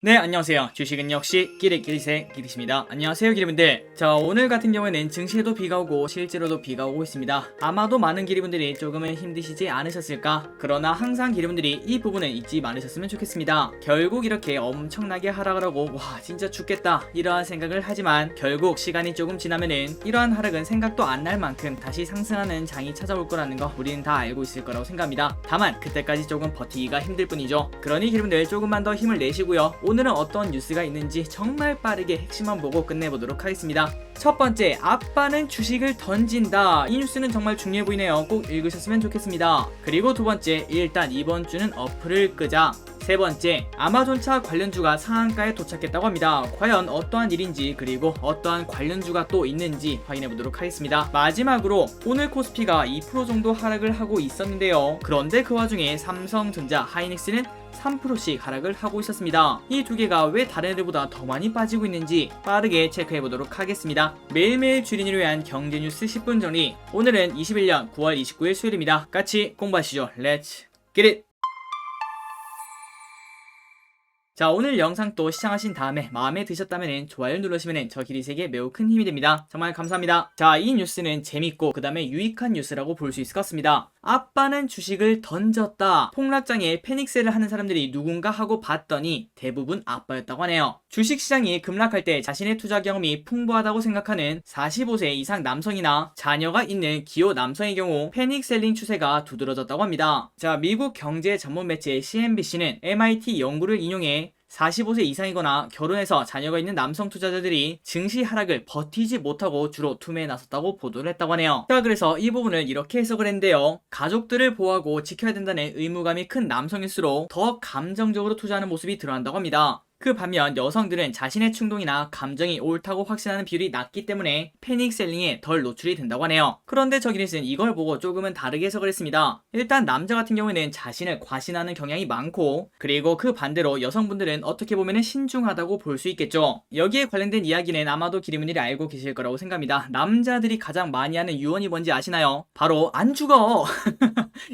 네, 안녕하세요. 주식은 역시 끼리끼리새 끼리십니다. 안녕하세요, 기리분들. 자, 오늘 같은 경우에는 증시에도 비가 오고 실제로도 비가 오고 있습니다. 아마도 많은 기리분들이 조금은 힘드시지 않으셨을까? 그러나 항상 기리분들이 이 부분은 잊지 말으셨으면 좋겠습니다. 결국 이렇게 엄청나게 하락을 하고 와 진짜 죽겠다 이러한 생각을 하지만 결국 시간이 조금 지나면은 이러한 하락은 생각도 안 날 만큼 다시 상승하는 장이 찾아올 거라는 거 우리는 다 알고 있을 거라고 생각합니다. 다만 그때까지 조금 버티기가 힘들 뿐이죠. 그러니 기리분들 조금만 더 힘을 내시고요. 오늘은 어떤 뉴스가 있는지 정말 빠르게 핵심만 보고 끝내보도록 하겠습니다. 첫 번째, 아빠는 주식을 던진다. 이 뉴스는 정말 중요해 보이네요. 꼭 읽으셨으면 좋겠습니다. 그리고 두 번째, 일단 이번 주는 어플을 끄자. 세 번째, 아마존차 관련주가 상한가에 도착했다고 합니다. 과연 어떠한 일인지 그리고 어떠한 관련주가 또 있는지 확인해 보도록 하겠습니다. 마지막으로 오늘 코스피가 2% 정도 하락을 하고 있었는데요. 그런데 그 와중에 삼성전자, 하이닉스는 3%씩 하락을 하고 있었습니다. 이 두 개가 왜 다른 애들보다 더 많이 빠지고 있는지 빠르게 체크해 보도록 하겠습니다. 매일매일 주린이를 위한 경제 뉴스 10분 정리. 오늘은 21년 9월 29일 수요일입니다. 같이 공부하시죠. Let's get it! 자, 오늘 영상 또 시청하신 다음에 마음에 드셨다면 좋아요 누르시면 저 기리세계 매우 큰 힘이 됩니다. 정말 감사합니다. 자, 이 뉴스는 재밌고 그 다음에 유익한 뉴스라고 볼 수 있을 것 같습니다. 아빠는 주식을 던졌다. 폭락장에 패닉셀을 하는 사람들이 누군가 하고 봤더니 대부분 아빠였다고 하네요. 주식시장이 급락할 때 자신의 투자 경험이 풍부하다고 생각하는 45세 이상 남성이나 자녀가 있는 기호 남성의 경우 패닉셀링 추세가 두드러졌다고 합니다. 자, 미국 경제 전문 매체 CNBC는 MIT 연구를 인용해 45세 이상이거나 결혼해서 자녀가 있는 남성 투자자들이 증시 하락을 버티지 못하고 주로 투매에 나섰다고 보도를 했다고 하네요. 자, 그래서 이 부분을 이렇게 해석을 했는데요. 가족들을 보호하고 지켜야 된다는 의무감이 큰 남성일수록 더 감정적으로 투자하는 모습이 드러난다고 합니다. 그 반면 여성들은 자신의 충동이나 감정이 옳다고 확신하는 비율이 낮기 때문에 패닉셀링에 덜 노출이 된다고 하네요. 그런데 저기는 이걸 보고 조금은 다르게 해석을 했습니다. 일단 남자 같은 경우에는 자신을 과신하는 경향이 많고 그리고 그 반대로 여성분들은 어떻게 보면 신중하다고 볼 수 있겠죠. 여기에 관련된 이야기는 아마도 기리분들이 알고 계실 거라고 생각합니다. 남자들이 가장 많이 하는 유언이 뭔지 아시나요? 바로 안 죽어!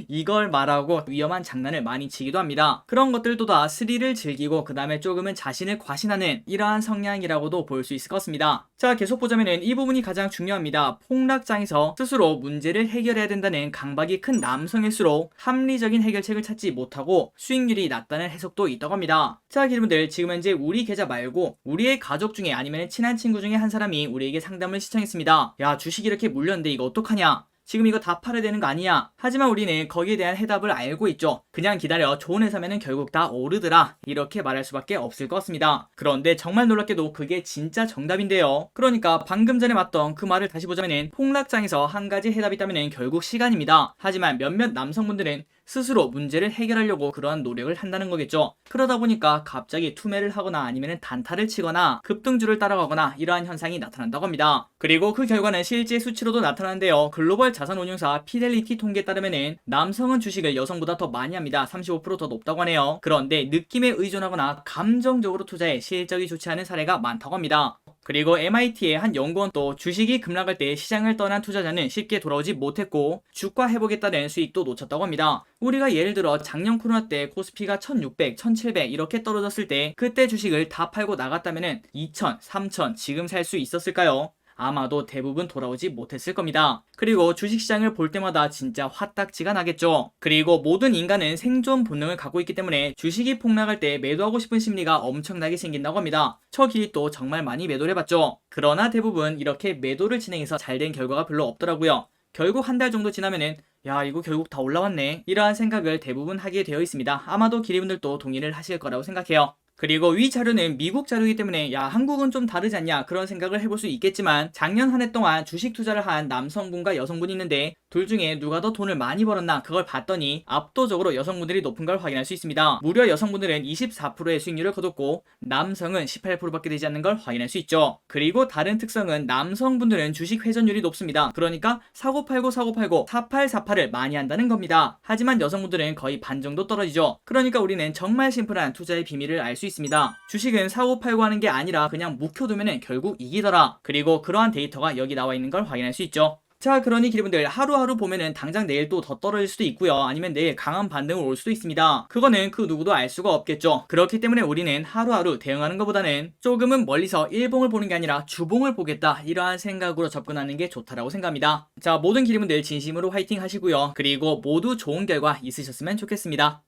이걸 말하고 위험한 장난을 많이 치기도 합니다. 그런 것들도 다 스릴을 즐기고 그 다음에 조금은 자신을 과신하는 이러한 성향이라고도 볼 수 있을 것 같습니다. 자, 계속 보자면은 이 부분이 가장 중요합니다. 폭락장에서 스스로 문제를 해결해야 된다는 강박이 큰 남성일수록 합리적인 해결책을 찾지 못하고 수익률이 낮다는 해석도 있다고 합니다. 자, 여러분들 지금 현재 우리 계좌 말고 우리의 가족 중에 아니면 친한 친구 중에 한 사람이 우리에게 상담을 시청했습니다. 야, 주식이 이렇게 물렸는데 이거 어떡하냐? 지금 이거 다 팔아야 되는 거 아니야? 하지만 우리는 거기에 대한 해답을 알고 있죠. 그냥 기다려. 좋은 회사면은 결국 다 오르더라. 이렇게 말할 수밖에 없을 것 같습니다. 그런데 정말 놀랍게도 그게 진짜 정답인데요. 그러니까 방금 전에 맞던 그 말을 다시 보자면은 폭락장에서 한 가지 해답이 있다면은 결국 시간입니다. 하지만 몇몇 남성분들은 스스로 문제를 해결하려고 그러한 노력을 한다는 거겠죠. 그러다 보니까 갑자기 투매를 하거나 아니면 단타를 치거나 급등주를 따라가거나 이러한 현상이 나타난다고 합니다. 그리고 그 결과는 실제 수치로도 나타나는데요. 글로벌 자산운용사 피델리티 통계에 따르면 남성은 주식을 여성보다 더 많이 합니다. 35% 더 높다고 하네요. 그런데 느낌에 의존하거나 감정적으로 투자해 실적이 좋지 않은 사례가 많다고 합니다. 그리고 MIT의 한 연구원도 주식이 급락할 때 시장을 떠난 투자자는 쉽게 돌아오지 못했고 주가 회복에 따른 수익도 놓쳤다고 합니다. 우리가 예를 들어 작년 코로나 때 코스피가 1600, 1700 이렇게 떨어졌을 때 그때 주식을 다 팔고 나갔다면 2000, 3000 지금 살 수 있었을까요? 아마도 대부분 돌아오지 못했을 겁니다. 그리고 주식시장을 볼 때마다 진짜 화딱지가 나겠죠. 그리고 모든 인간은 생존 본능을 갖고 있기 때문에 주식이 폭락할 때 매도하고 싶은 심리가 엄청나게 생긴다고 합니다. 저 길도 정말 많이 매도를 해봤죠. 그러나 대부분 이렇게 매도를 진행해서 잘된 결과가 별로 없더라고요. 결국 한 달 정도 지나면은 야, 이거 결국 다 올라왔네 이러한 생각을 대부분 하게 되어 있습니다. 아마도 기리분들도 동의를 하실 거라고 생각해요. 그리고 위 자료는 미국 자료이기 때문에 야, 한국은 좀 다르지 않냐 그런 생각을 해볼 수 있겠지만 작년 한 해 동안 주식 투자를 한 남성분과 여성분이 있는데 둘 중에 누가 더 돈을 많이 벌었나 그걸 봤더니 압도적으로 여성분들이 높은 걸 확인할 수 있습니다. 무려 여성분들은 24%의 수익률을 거뒀고 남성은 18%밖에 되지 않는 걸 확인할 수 있죠. 그리고 다른 특성은 남성분들은 주식 회전율이 높습니다. 그러니까 사고 팔고 4848을 많이 한다는 겁니다. 하지만 여성분들은 거의 반 정도 떨어지죠. 그러니까 우리는 정말 심플한 투자의 비밀을 알 수 있습니다. 주식은 사고 팔고 하는 게 아니라 그냥 묵혀두면 결국 이기더라. 그리고 그러한 데이터가 여기 나와 있는 걸 확인할 수 있죠. 자, 그러니 기리분들 하루하루 보면은 당장 내일 또 더 떨어질 수도 있고요. 아니면 내일 강한 반등을 올 수도 있습니다. 그거는 그 누구도 알 수가 없겠죠. 그렇기 때문에 우리는 하루하루 대응하는 것보다는 조금은 멀리서 일봉을 보는 게 아니라 주봉을 보겠다, 이러한 생각으로 접근하는 게 좋다라고 생각합니다. 자, 모든 기리분들 진심으로 화이팅 하시고요. 그리고 모두 좋은 결과 있으셨으면 좋겠습니다.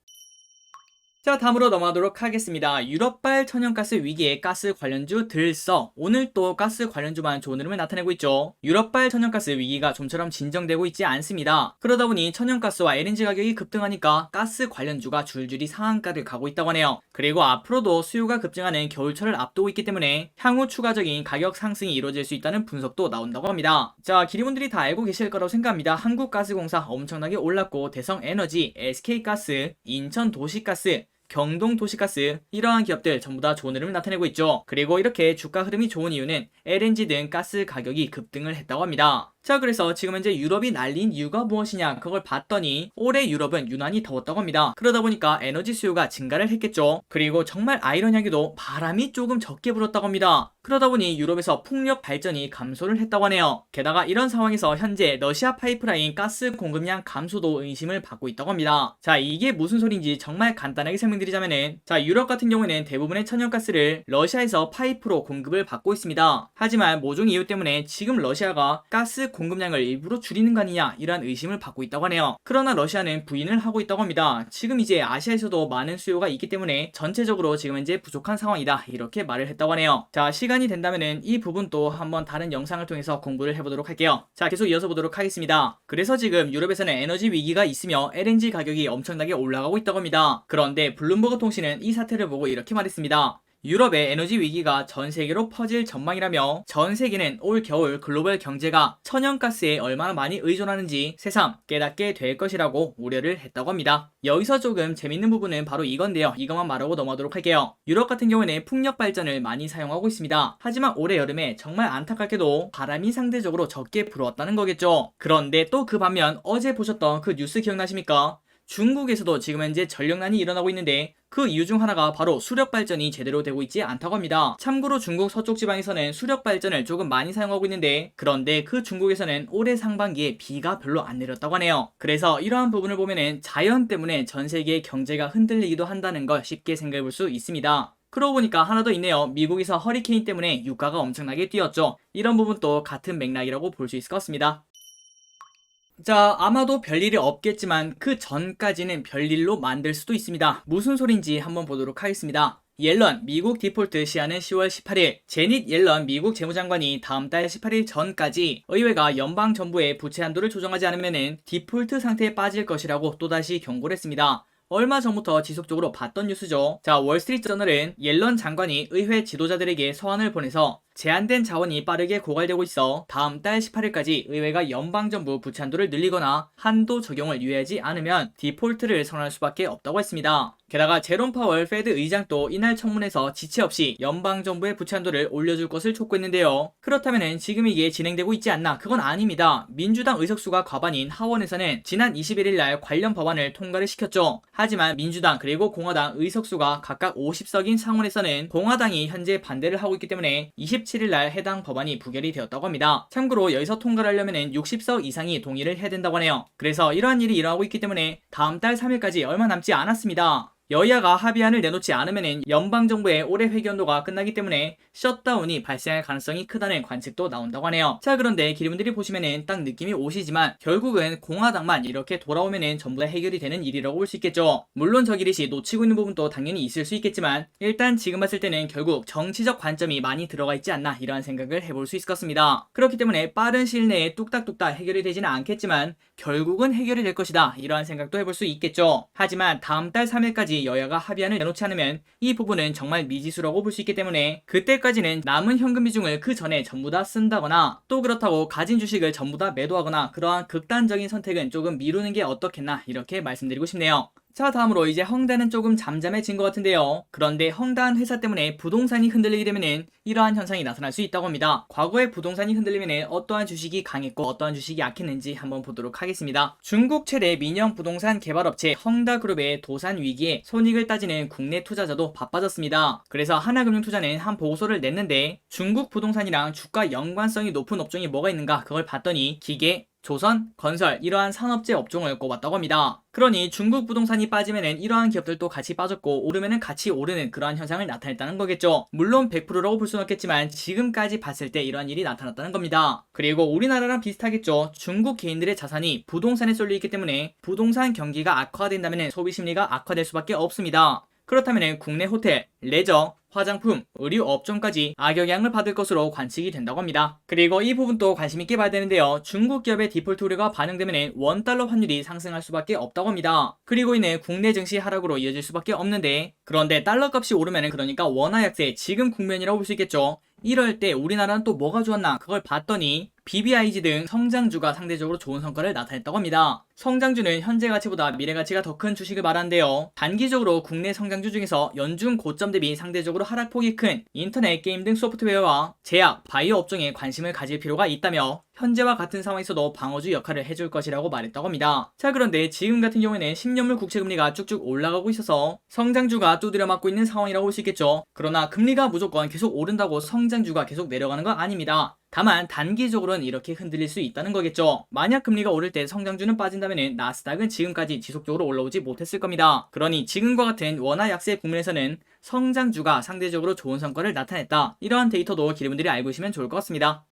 자, 다음으로 넘어가도록 하겠습니다. 유럽발 천연가스 위기에 가스 관련주 들썩. 오늘 또 가스 관련주만 좋은 흐름을 나타내고 있죠. 유럽발 천연가스 위기가 좀처럼 진정되고 있지 않습니다. 그러다 보니 천연가스와 LNG 가격이 급등하니까 가스 관련주가 줄줄이 상한가를 가고 있다고 하네요. 그리고 앞으로도 수요가 급증하는 겨울철을 앞두고 있기 때문에 향후 추가적인 가격 상승이 이루어질 수 있다는 분석도 나온다고 합니다. 자, 기리분들이 다 알고 계실 거라고 생각합니다. 한국가스공사 엄청나게 올랐고, 대성에너지, SK가스, 인천도시가스, 경동도시가스, 이러한 기업들 전부 다 좋은 흐름을 나타내고 있죠. 그리고 이렇게 주가 흐름이 좋은 이유는 LNG 등 가스 가격이 급등을 했다고 합니다. 자, 그래서 지금 현재 유럽이 날린 이유가 무엇이냐, 그걸 봤더니 올해 유럽은 유난히 더웠다고 합니다. 그러다 보니까 에너지 수요가 증가를 했겠죠. 그리고 정말 아이러니하게도 바람이 조금 적게 불었다고 합니다. 그러다 보니 유럽에서 풍력 발전이 감소를 했다고 하네요. 게다가 이런 상황에서 현재 러시아 파이프라인 가스 공급량 감소도 의심을 받고 있다고 합니다. 자, 이게 무슨 소린지 정말 간단하게 설명드리자면은, 자, 유럽 같은 경우에는 대부분의 천연가스를 러시아에서 파이프로 공급을 받고 있습니다. 하지만 모종 이유 때문에 지금 러시아가 가스 공급량을 일부러 줄이는 거 아니냐, 이러한 의심을 받고 있다고 하네요. 그러나 러시아는 부인을 하고 있다고 합니다. 지금 이제 아시아에서도 많은 수요가 있기 때문에 전체적으로 지금 현재 부족한 상황이다, 이렇게 말을 했다고 하네요. 자, 시간이 된다면은 이 부분도 한번 다른 영상을 통해서 공부를 해보도록 할게요. 자, 계속 이어서 보도록 하겠습니다. 그래서 지금 유럽에서는 에너지 위기가 있으며 LNG 가격이 엄청나게 올라가고 있다고 합니다. 그런데 블룸버그 통신은 이 사태를 보고 이렇게 말했습니다. 유럽의 에너지 위기가 전 세계로 퍼질 전망이라며, 전 세계는 올 겨울 글로벌 경제가 천연가스에 얼마나 많이 의존하는지 새삼 깨닫게 될 것이라고 우려를 했다고 합니다. 여기서 조금 재밌는 부분은 바로 이건데요. 이것만 말하고 넘어가도록 할게요. 유럽 같은 경우에는 풍력 발전을 많이 사용하고 있습니다. 하지만 올해 여름에 정말 안타깝게도 바람이 상대적으로 적게 불어왔다는 거겠죠. 그런데 또 그 반면 어제 보셨던 그 뉴스 기억나십니까? 중국에서도 지금 현재 전력난이 일어나고 있는데 그 이유 중 하나가 바로 수력 발전이 제대로 되고 있지 않다고 합니다. 참고로 중국 서쪽 지방에서는 수력 발전을 조금 많이 사용하고 있는데, 그런데 그 중국에서는 올해 상반기에 비가 별로 안 내렸다고 하네요. 그래서 이러한 부분을 보면은 자연 때문에 전 세계의 경제가 흔들리기도 한다는 걸 쉽게 생각해 볼 수 있습니다. 그러고 보니까 하나 더 있네요. 미국에서 허리케인 때문에 유가가 엄청나게 뛰었죠. 이런 부분도 같은 맥락이라고 볼 수 있을 것 같습니다. 자, 아마도 별일이 없겠지만 그 전까지는 별일로 만들 수도 있습니다. 무슨 소린지 한번 보도록 하겠습니다. 옐런 미국 디폴트 시한은 10월 18일. 제닛 옐런 미국 재무장관이 다음 달 18일 전까지 의회가 연방정부의 부채 한도를 조정하지 않으면 디폴트 상태에 빠질 것이라고 또다시 경고를 했습니다. 얼마 전부터 지속적으로 봤던 뉴스죠. 자, 월스트리트저널은 옐런 장관이 의회 지도자들에게 서한을 보내서 제한된 자원이 빠르게 고갈되고 있어 다음 달 18일까지 의회가 연방정부 부채 한도를 늘리거나 한도 적용을 유예하지 않으면 디폴트를 선언할 수밖에 없다고 했습니다. 게다가 제롬 파월 페드 의장도 이날 청문회에서 지체 없이 연방정부의 부채 한도를 올려줄 것을 촉구했는데요. 그렇다면 지금 이게 진행되고 있지 않나? 그건 아닙니다. 민주당 의석수가 과반인 하원에서는 지난 21일 날 관련 법안을 통과를 시켰죠. 하지만 민주당 그리고 공화당 의석수가 각각 50석인 상원에서는 공화당이 현재 반대를 하고 있기 때문에 27일 날 해당 법안이 부결이 되었다고 합니다. 참고로 여기서 통과를 하려면 60석 이상이 동의를 해야 된다고 하네요. 그래서 이러한 일이 일어나고 있기 때문에 다음 달 3일까지 얼마 남지 않았습니다. 여야가 합의안을 내놓지 않으면 연방정부의 올해 회견도가 끝나기 때문에 셧다운이 발생할 가능성이 크다는 관측도 나온다고 하네요. 자, 그런데 기리분들이 보시면은 딱 느낌이 오시지만 결국은 공화당만 이렇게 돌아오면은 전부 다 해결이 되는 일이라고 볼 수 있겠죠. 물론 저 기릿이 놓치고 있는 부분도 당연히 있을 수 있겠지만 일단 지금 봤을 때는 결국 정치적 관점이 많이 들어가 있지 않나, 이러한 생각을 해볼 수 있을 것 같습니다. 그렇기 때문에 빠른 시일 내에 뚝딱뚝딱 해결이 되지는 않겠지만 결국은 해결이 될 것이다, 이러한 생각도 해볼 수 있겠죠. 하지만 다음 달 3일까지 여야가 합의안을 내놓지 않으면 이 부분은 정말 미지수라고 볼 수 있기 때문에 그때까지는 남은 현금 비중을 그 전에 전부 다 쓴다거나, 또 그렇다고 가진 주식을 전부 다 매도하거나, 그러한 극단적인 선택은 조금 미루는 게 어떻겠나, 이렇게 말씀드리고 싶네요. 자, 다음으로 이제 헝다는 조금 잠잠해진 것 같은데요. 그런데 헝다한 회사 때문에 부동산이 흔들리게 되면은 이러한 현상이 나타날 수 있다고 합니다. 과거에 부동산이 흔들리면은 어떠한 주식이 강했고 어떠한 주식이 약했는지 한번 보도록 하겠습니다. 중국 최대 민영 부동산 개발업체 헝다그룹의 도산 위기에 손익을 따지는 국내 투자자도 바빠졌습니다. 그래서 하나금융투자는 한 보고서를 냈는데 중국 부동산이랑 주가 연관성이 높은 업종이 뭐가 있는가 그걸 봤더니 기계, 조선, 건설 이러한 산업재 업종을 꼽았다고 합니다. 그러니 중국 부동산이 빠지면은 이러한 기업들도 같이 빠졌고 오르면은 같이 오르는 그러한 현상을 나타냈다는 거겠죠. 물론 100%라고 볼 수는 없겠지만 지금까지 봤을 때 이러한 일이 나타났다는 겁니다. 그리고 우리나라랑 비슷하겠죠. 중국 개인들의 자산이 부동산에 쏠려 있기 때문에 부동산 경기가 악화된다면은 소비 심리가 악화될 수밖에 없습니다. 그렇다면 국내 호텔, 레저, 화장품, 의류 업종까지 악영향을 받을 것으로 관측이 된다고 합니다. 그리고 이 부분도 관심있게 봐야 되는데요. 중국 기업의 디폴트 우려가 반영되면 원달러 환율이 상승할 수밖에 없다고 합니다. 그리고 이내 국내 증시 하락으로 이어질 수밖에 없는데 그런데 달러 값이 오르면 그러니까 원화 약세 지금 국면이라고 볼 수 있겠죠. 이럴 때 우리나라는 또 뭐가 좋았나 그걸 봤더니 BBIG 등 성장주가 상대적으로 좋은 성과를 나타냈다고 합니다. 성장주는 현재 가치보다 미래 가치가 더 큰 주식을 말하는데요. 단기적으로 국내 성장주 중에서 연중 고점 대비 상대적으로 하락폭이 큰 인터넷 게임 등 소프트웨어와 제약, 바이오 업종에 관심을 가질 필요가 있다며 현재와 같은 상황에서도 방어주 역할을 해줄 것이라고 말했다고 합니다. 자, 그런데 지금 같은 경우에는 10년물 국채금리가 쭉쭉 올라가고 있어서 성장주가 두드려 맞고 있는 상황이라고 볼 수 있겠죠. 그러나 금리가 무조건 계속 오른다고 성장주가 계속 내려가는 건 아닙니다. 다만 단기적으로는 이렇게 흔들릴 수 있다는 거겠죠. 만약 금리가 오를 때 성장주는 빠진다면 나스닥은 지금까지 지속적으로 올라오지 못했을 겁니다. 그러니 지금과 같은 원화 약세 국면에서는 성장주가 상대적으로 좋은 성과를 나타냈다. 이러한 데이터도 기대분들이 알고 있으면 좋을 것 같습니다.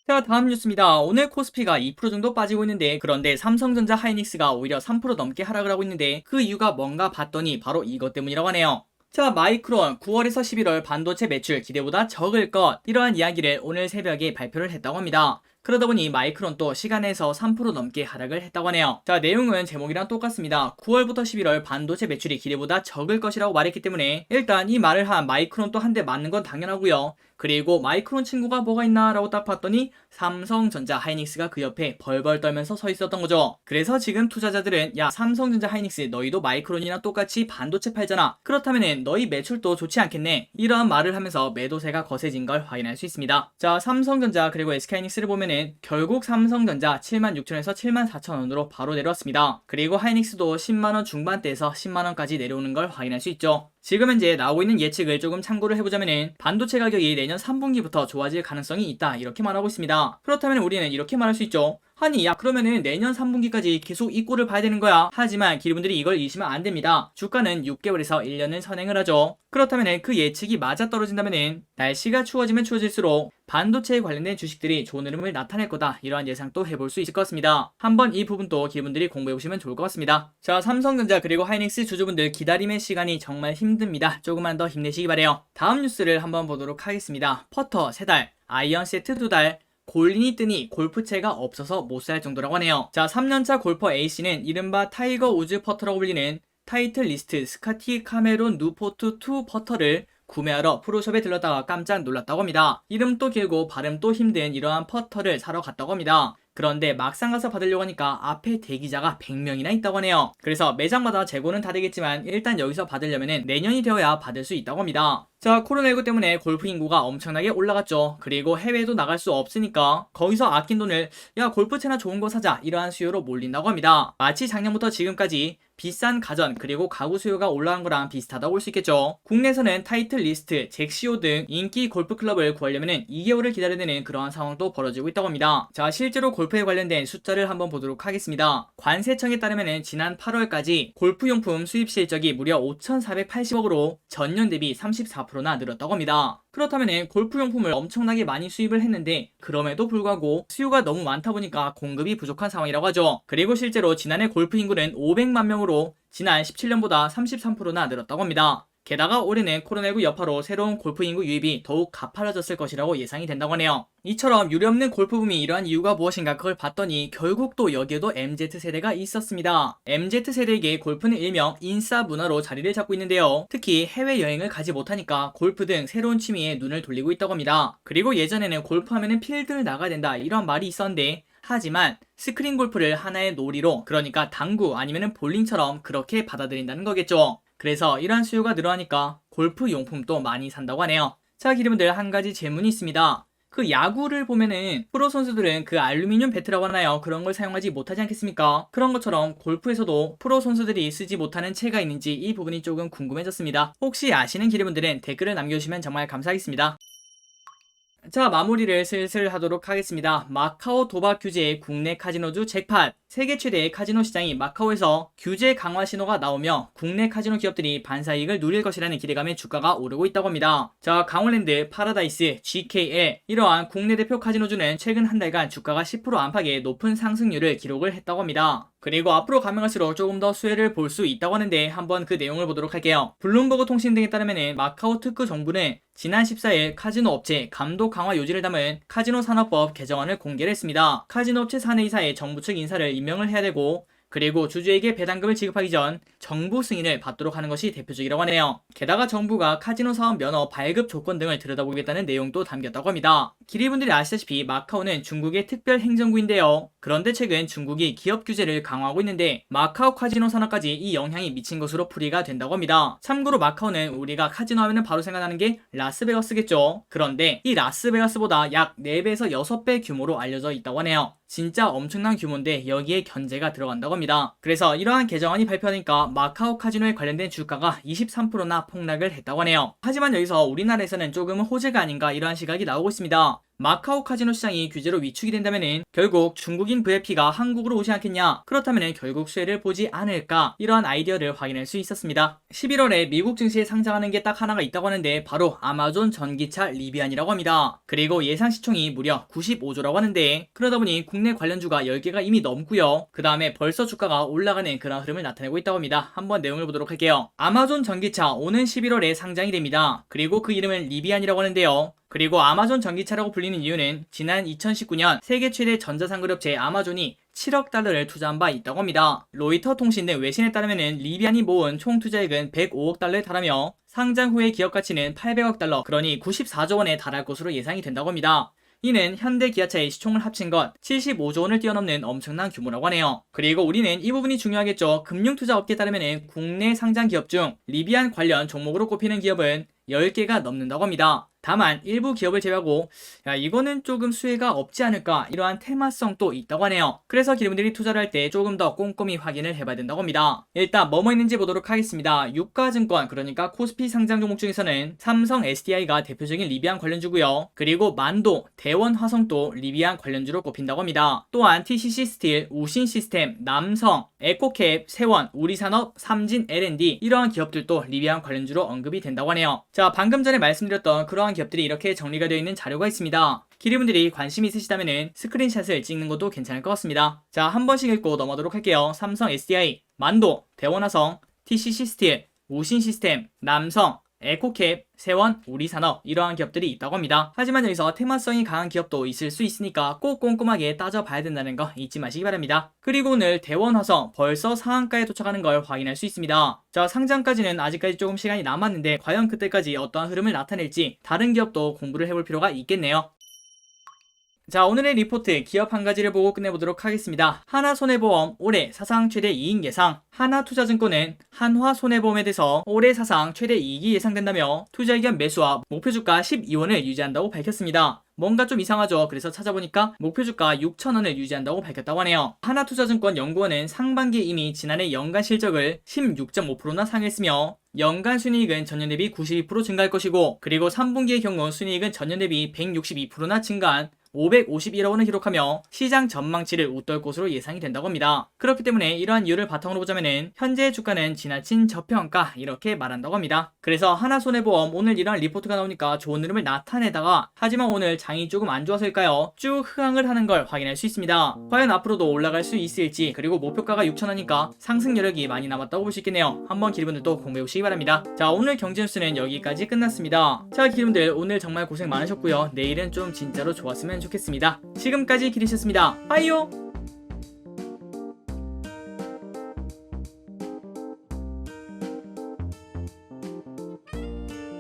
자, 다음 뉴스입니다. 오늘 코스피가 2% 정도 빠지고 있는데 그런데 삼성전자 하이닉스가 오히려 3% 넘게 하락을 하고 있는데 그 이유가 뭔가 봤더니 바로 이것 때문이라고 하네요. 자, 마이크론 9월에서 11월 반도체 매출 기대보다 적을 것 이러한 이야기를 오늘 새벽에 발표를 했다고 합니다. 그러다 보니 마이크론 또 시간에서 3% 넘게 하락을 했다고 하네요. 자, 내용은 제목이랑 똑같습니다. 9월부터 11월 반도체 매출이 기대보다 적을 것이라고 말했기 때문에 일단 이 말을 한 마이크론 또 한 대 맞는 건 당연하고요. 그리고 마이크론 친구가 뭐가 있나 라고 딱 봤더니 삼성전자 하이닉스가 그 옆에 벌벌 떨면서 서 있었던 거죠. 그래서 지금 투자자들은 야, 삼성전자 하이닉스 너희도 마이크론이랑 똑같이 반도체 팔잖아. 그렇다면 너희 매출도 좋지 않겠네. 이러한 말을 하면서 매도세가 거세진 걸 확인할 수 있습니다. 자, 삼성전자 그리고 SK하이닉스를 보면은 결국 삼성전자 76,000원에서 74,000원으로 바로 내려왔습니다. 그리고 하이닉스도 10만원 중반대에서 10만원까지 내려오는 걸 확인할 수 있죠. 지금 현재 나오고 있는 예측을 조금 참고를 해보자면은 반도체 가격이 내년 3분기부터 좋아질 가능성이 있다 이렇게 말하고 있습니다. 그렇다면 우리는 이렇게 말할 수 있죠. 아니 야 그러면은 내년 3분기까지 계속 이 꼴을 봐야 되는 거야. 하지만 기르분들이 이걸 잊으면 안 됩니다. 주가는 6개월에서 1년을 선행을 하죠. 그렇다면 그 예측이 맞아떨어진다면 날씨가 추워지면 추워질수록 반도체에 관련된 주식들이 좋은 흐름을 나타낼 거다. 이러한 예상도 해볼 수 있을 것 같습니다. 한번 이 부분도 기분들이 공부해보시면 좋을 것 같습니다. 자, 삼성전자 그리고 하이닉스 주주분들 기다림의 시간이 정말 힘듭니다. 조금만 더 힘내시기 바래요. 다음 뉴스를 한번 보도록 하겠습니다. 퍼터 3달, 아이언 세트 2달, 골린이 뜨니 골프채가 없어서 못 살 정도라고 하네요. 자, 3년차 골퍼 A씨는 이른바 타이거 우즈 퍼터라고 불리는 타이틀 리스트 스카티 카메론 누포트 2 퍼터를 구매하러 프로숍에 들렀다가 깜짝 놀랐다고 합니다. 이름도 길고 발음도 힘든 이러한 퍼터를 사러 갔다고 합니다. 그런데 막상 가서 받으려고 하니까 앞에 대기자가 100명이나 있다고 하네요. 그래서 매장마다 재고는 다 되겠지만 일단 여기서 받으려면 내년이 되어야 받을 수 있다고 합니다. 자, 코로나19 때문에 골프 인구가 엄청나게 올라갔죠. 그리고 해외에도 나갈 수 없으니까 거기서 아낀 돈을 야 골프채나 좋은 거 사자 이러한 수요로 몰린다고 합니다. 마치 작년부터 지금까지 비싼 가전 그리고 가구 수요가 올라간 거랑 비슷하다고 볼 수 있겠죠. 국내에서는 타이틀 리스트, 잭시오 등 인기 골프 클럽을 구하려면 2개월을 기다려야 되는 그러한 상황도 벌어지고 있다고 합니다. 자, 실제로 골프에 관련된 숫자를 한번 보도록 하겠습니다. 관세청에 따르면 지난 8월까지 골프용품 수입 실적이 무려 5,480억으로 전년 대비 34%나 늘었다고 합니다. 그렇다면 골프용품을 엄청나게 많이 수입을 했는데 그럼에도 불구하고 수요가 너무 많다 보니까 공급이 부족한 상황이라고 하죠. 그리고 실제로 지난해 골프 인구는 500만 명으로 지난 17년보다 33%나 늘었다고 합니다. 게다가 올해는 코로나19 여파로 새로운 골프 인구 유입이 더욱 가파라졌을 것이라고 예상이 된다고 하네요. 이처럼 유례없는 골프붐이 이러한 이유가 무엇인가 그걸 봤더니 결국 또 여기에도 MZ세대가 있었습니다. MZ세대에게 골프는 일명 인싸 문화로 자리를 잡고 있는데요. 특히 해외여행을 가지 못하니까 골프 등 새로운 취미에 눈을 돌리고 있다고 합니다. 그리고 예전에는 골프하면은 필드를 나가야 된다 이런 말이 있었는데 하지만 스크린 골프를 하나의 놀이로, 그러니까 당구 아니면 볼링처럼 그렇게 받아들인다는 거겠죠. 그래서 이러한 수요가 늘어나니까 골프 용품도 많이 산다고 하네요. 자, 기리분들 한 가지 질문이 있습니다. 그 야구를 보면은 프로 선수들은 그 알루미늄 배트라고 하나요? 그런 걸 사용하지 못하지 않겠습니까? 그런 것처럼 골프에서도 프로 선수들이 쓰지 못하는 채가 있는지 이 부분이 조금 궁금해졌습니다. 혹시 아시는 기리분들은 댓글을 남겨주시면 정말 감사하겠습니다. 자, 마무리를 슬슬 하도록 하겠습니다. 마카오 도박 규제의 국내 카지노주 잭팟. 세계 최대의 카지노 시장이 마카오에서 규제 강화 신호가 나오며 국내 카지노 기업들이 반사이익을 누릴 것이라는 기대감에 주가가 오르고 있다고 합니다. 자, 강원랜드, 파라다이스, GKL 이러한 국내 대표 카지노주는 최근 한 달간 주가가 10% 안팎의 높은 상승률을 기록을 했다고 합니다. 그리고 앞으로 가면 갈수록 조금 더 수혜를 볼 수 있다고 하는데 한번 그 내용을 보도록 할게요. 블룸버그 통신 등에 따르면 마카오 특구 정부는 지난 14일 카지노 업체 감독 강화 요지를 담은 카지노 산업법 개정안을 공개를 했습니다. 카지노 업체 사내이사의 정부 측 인사를 임명을 해야 되고, 그리고 주주에게 배당금을 지급하기 전 정부 승인을 받도록 하는 것이 대표적이라고 하네요. 게다가 정부가 카지노 사업 면허 발급 조건 등을 들여다보겠다는 내용도 담겼다고 합니다. 기리분들이 아시다시피 마카오는 중국의 특별 행정구인데요. 그런데 최근 중국이 기업 규제를 강화하고 있는데 마카오 카지노 산업까지 이 영향이 미친 것으로 풀이가 된다고 합니다. 참고로 마카오는 우리가 카지노 하면 바로 생각나는 게 라스베가스겠죠. 그런데 이 라스베가스보다 약 4배에서 6배 규모로 알려져 있다고 하네요. 진짜 엄청난 규모인데 여기에 견제가 들어간다고 합니다. 그래서 이러한 개정안이 발표하니까 마카오 카지노에 관련된 주가가 23%나 폭락을 했다고 하네요. 하지만 여기서 우리나라에서는 조금은 호재가 아닌가 이러한 시각이 나오고 있습니다. 마카오 카지노 시장이 규제로 위축이 된다면 결국 중국인 VIP가 한국으로 오지 않겠냐, 그렇다면 결국 수혜를 보지 않을까, 이러한 아이디어를 확인할 수 있었습니다. 11월에 미국 증시에 상장하는 게 딱 하나가 있다고 하는데 바로 아마존 전기차 리비안이라고 합니다. 그리고 예상 시총이 무려 95조라고 하는데 그러다 보니 국내 관련주가 10개가 이미 넘고요. 그 다음에 벌써 주가가 올라가는 그런 흐름을 나타내고 있다고 합니다. 한번 내용을 보도록 할게요. 아마존 전기차 오는 11월에 상장이 됩니다. 그리고 그 이름은 리비안이라고 하는데요. 그리고 아마존 전기차라고 불리는 이유는 지난 2019년 세계 최대 전자상거래업체 아마존이 7억 달러를 투자한 바 있다고 합니다. 로이터 통신 등 외신에 따르면 리비안이 모은 총 투자액은 105억 달러에 달하며 상장 후의 기업 가치는 800억 달러, 그러니 94조 원에 달할 것으로 예상이 된다고 합니다. 이는 현대 기아차의 시총을 합친 것 75조 원을 뛰어넘는 엄청난 규모라고 하네요. 그리고 우리는 이 부분이 중요하겠죠. 금융투자업계에 따르면 국내 상장 기업 중 리비안 관련 종목으로 꼽히는 기업은 10개가 넘는다고 합니다. 다만 일부 기업을 제외하고 이거는 조금 수혜가 없지 않을까, 이러한 테마성도 있다고 하네요. 그래서 기업들이 투자를 할 때 조금 더 꼼꼼히 확인을 해봐야 된다고 합니다. 일단 뭐뭐 있는지 보도록 하겠습니다. 유가증권, 그러니까 코스피 상장 종목 중에서는 삼성 SDI가 대표적인 리비안 관련주고요. 그리고 만도, 대원화성도 리비안 관련주로 꼽힌다고 합니다. 또한 TCC 스틸, 우신시스템, 남성, 에코캡, 세원, 우리산업, 삼진 L&D 이러한 기업들도 리비안 관련주로 언급이 된다고 하네요. 자, 방금 전에 말씀드렸던 그러한 기업들이 이렇게 정리가 되어 있는 자료가 있습니다. 기리분들이 관심이 있으시다면 스크린샷을 찍는 것도 괜찮을 것 같습니다. 자, 한 번씩 읽고 넘어가도록 할게요. 삼성 SDI, 만도, 대원화성, TCC 스틸, 우신시스템, 남성, 에코캡, 세원, 우리산업 이러한 기업들이 있다고 합니다. 하지만 여기서 테마성이 강한 기업도 있을 수 있으니까 꼭 꼼꼼하게 따져봐야 된다는 거 잊지 마시기 바랍니다. 그리고 오늘 대원화성 벌써 상한가에 도착하는 걸 확인할 수 있습니다. 자, 상장까지는 아직까지 조금 시간이 남았는데 과연 그때까지 어떠한 흐름을 나타낼지 다른 기업도 공부를 해볼 필요가 있겠네요. 자, 오늘의 리포트 기업 한 가지를 보고 끝내보도록 하겠습니다. 하나손해보험 올해 사상 최대 이익 예상. 하나투자증권은 한화손해보험에 대해서 올해 사상 최대 이익이 예상된다며 투자 의견 매수와 목표주가 12원을 유지한다고 밝혔습니다. 뭔가 좀 이상하죠. 그래서 찾아보니까 목표주가 6,000원을 유지한다고 밝혔다고 하네요. 하나투자증권 연구원은 상반기에 이미 지난해 연간 실적을 16.5%나 상회했으며 연간 순이익은 전년 대비 92% 증가할 것이고, 그리고 3분기의 경우 순이익은 전년 대비 162%나 증가한 551억 원을 기록하며 시장 전망치를 웃돌 것으로 예상이 된다고 합니다. 그렇기 때문에 이러한 이유를 바탕으로 보자면 현재의 주가는 지나친 저평가 이렇게 말한다고 합니다. 그래서 하나손해보험 오늘 이러한 리포트가 나오니까 좋은 흐름을 나타내다가, 하지만 오늘 장이 조금 안 좋아서일까요? 쭉 하강을 하는 걸 확인할 수 있습니다. 과연 앞으로도 올라갈 수 있을지, 그리고 목표가가 6,000원이니까 상승 여력이 많이 남았다고 볼 수 있겠네요. 한번 기분들도 공부해 보시기 바랍니다. 자, 오늘 경제뉴스는 여기까지 끝났습니다. 자, 기분들 오늘 정말 고생 많으셨고요. 내일은 좀 진짜로 좋았으면 좋겠습니다. 지금까지 기리셨습니다. 빠이요.